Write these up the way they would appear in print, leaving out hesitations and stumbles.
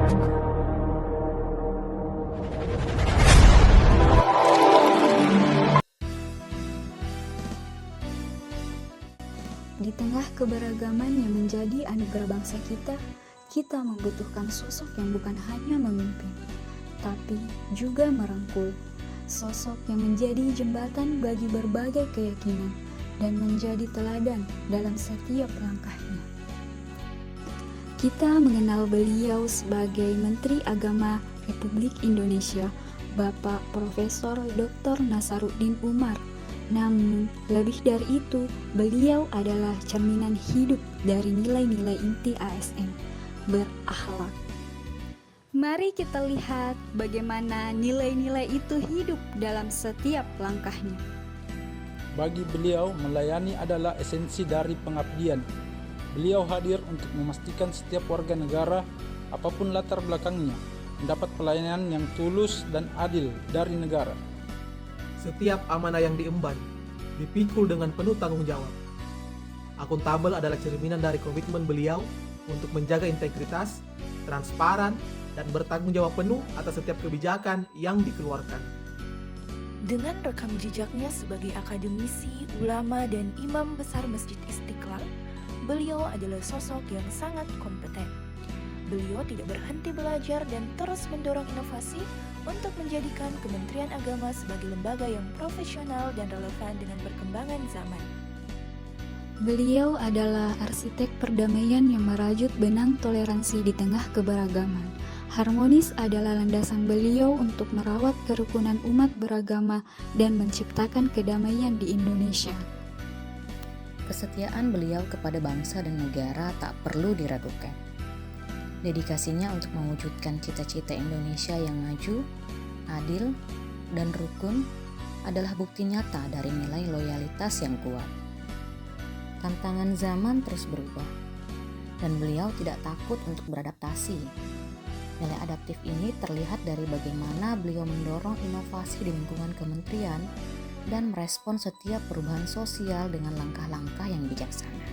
Di tengah keberagaman yang menjadi anugerah bangsa kita membutuhkan sosok yang bukan hanya memimpin, tapi juga merangkul. Sosok yang menjadi jembatan bagi berbagai keyakinan dan menjadi teladan dalam setiap langkahnya. Kita mengenal beliau sebagai Menteri Agama Republik Indonesia, Bapak Profesor Dr. Nasaruddin Umar. Namun, lebih dari itu, beliau adalah cerminan hidup dari nilai-nilai inti ASN, berakhlak. Mari kita lihat bagaimana nilai-nilai itu hidup dalam setiap langkahnya. Bagi beliau, melayani adalah esensi dari pengabdian. Beliau hadir untuk memastikan setiap warga negara, apapun latar belakangnya, mendapat pelayanan yang tulus dan adil dari negara. Setiap amanah yang diemban dipikul dengan penuh tanggung jawab. Akuntabel adalah cerminan dari komitmen beliau untuk menjaga integritas, transparan, dan bertanggung jawab penuh atas setiap kebijakan yang dikeluarkan. Dengan rekam jejaknya sebagai akademisi, ulama, dan imam besar Masjid Istiqlal, beliau adalah sosok yang sangat kompeten. Beliau tidak berhenti belajar dan terus mendorong inovasi untuk menjadikan Kementerian Agama sebagai lembaga yang profesional dan relevan dengan perkembangan zaman. Beliau adalah arsitek perdamaian yang merajut benang toleransi di tengah keberagaman. Harmonis adalah landasan beliau untuk merawat kerukunan umat beragama dan menciptakan kedamaian di Indonesia. Kesetiaan beliau kepada bangsa dan negara tak perlu diragukan. Dedikasinya untuk mewujudkan cita-cita Indonesia yang maju, adil, dan rukun adalah bukti nyata dari nilai loyalitas yang kuat. Tantangan zaman terus berubah, dan beliau tidak takut untuk beradaptasi. Nilai adaptif ini terlihat dari bagaimana beliau mendorong inovasi di lingkungan kementerian dan merespon setiap perubahan sosial dengan langkah-langkah yang bijaksana.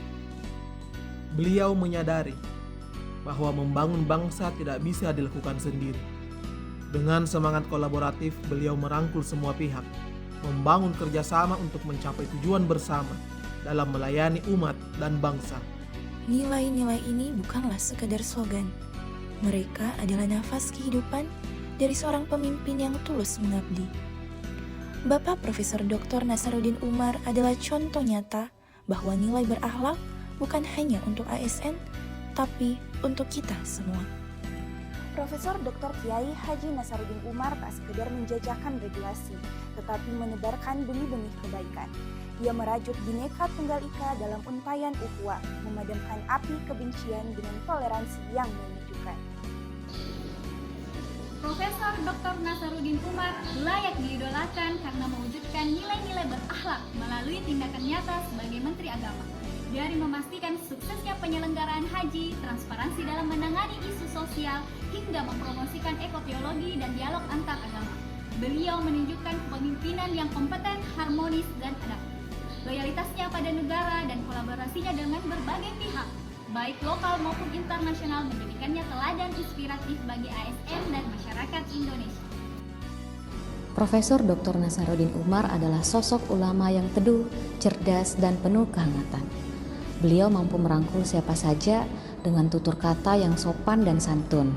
Beliau menyadari bahwa membangun bangsa tidak bisa dilakukan sendiri. Dengan semangat kolaboratif, beliau merangkul semua pihak, membangun kerjasama untuk mencapai tujuan bersama dalam melayani umat dan bangsa. Nilai-nilai ini bukanlah sekadar slogan. Mereka adalah nafas kehidupan dari seorang pemimpin yang tulus mengabdi. Bapak Profesor Dr. Nasaruddin Umar adalah contoh nyata bahwa nilai berakhlak bukan hanya untuk ASN, tapi untuk kita semua. Profesor Dr. Kiai Haji Nasaruddin Umar tak sekedar menjajakan regulasi, tetapi menebarkan benih-benih kebaikan. Ia merajut Bhinneka Tunggal Ika dalam untayan ukhuwah, memadamkan api kebencian dengan toleransi yang menyejukkan. Profesor Dr. Nasaruddin Umar layak diidolakan karena mewujudkan nilai-nilai berakhlak melalui tindakan nyata sebagai Menteri Agama. Dari memastikan suksesnya penyelenggaraan haji, transparansi dalam menangani isu sosial, hingga mempromosikan ekoteologi dan dialog antar agama. Beliau menunjukkan kepemimpinan yang kompeten, harmonis, dan adaptif. Loyalitasnya pada negara dan kolaborasinya dengan berbagai pihak, baik lokal maupun internasional, menjadikannya teladan inspiratif bagi ASN dan masyarakat Indonesia. Profesor Dr. Nasaruddin Umar adalah sosok ulama yang teduh, cerdas, dan penuh kehangatan. Beliau mampu merangkul siapa saja dengan tutur kata yang sopan dan santun,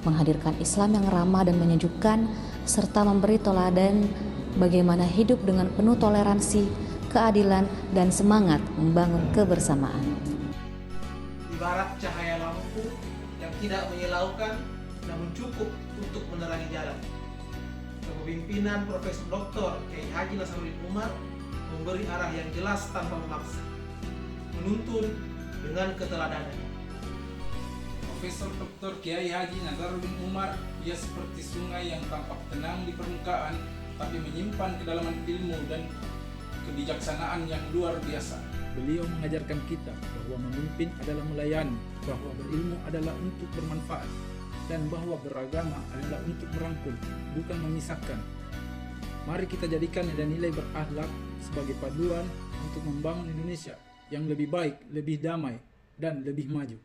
menghadirkan Islam yang ramah dan menyejukkan, serta memberi teladan bagaimana hidup dengan penuh toleransi, keadilan, dan semangat membangun kebersamaan. Ibarat cahaya lampu yang tidak menyilaukan, namun cukup untuk menerangi jalan. Kepemimpinan Profesor Dr. Kiai Haji Nasaruddin Umar memberi arah yang jelas tanpa memaksa, menuntun dengan keteladanan. Profesor Dr. Kiai Haji Nasaruddin Umar, ia seperti sungai yang tampak tenang di permukaan, tapi menyimpan kedalaman ilmu dan kebijaksanaan yang luar biasa. Beliau mengajarkan kita bahwa memimpin adalah melayani, bahwa berilmu adalah untuk bermanfaat, dan bahwa beragama adalah untuk merangkul, bukan memisahkan. Mari kita jadikan nilai-nilai berakhlak sebagai paduan untuk membangun Indonesia yang lebih baik, lebih damai, dan lebih maju.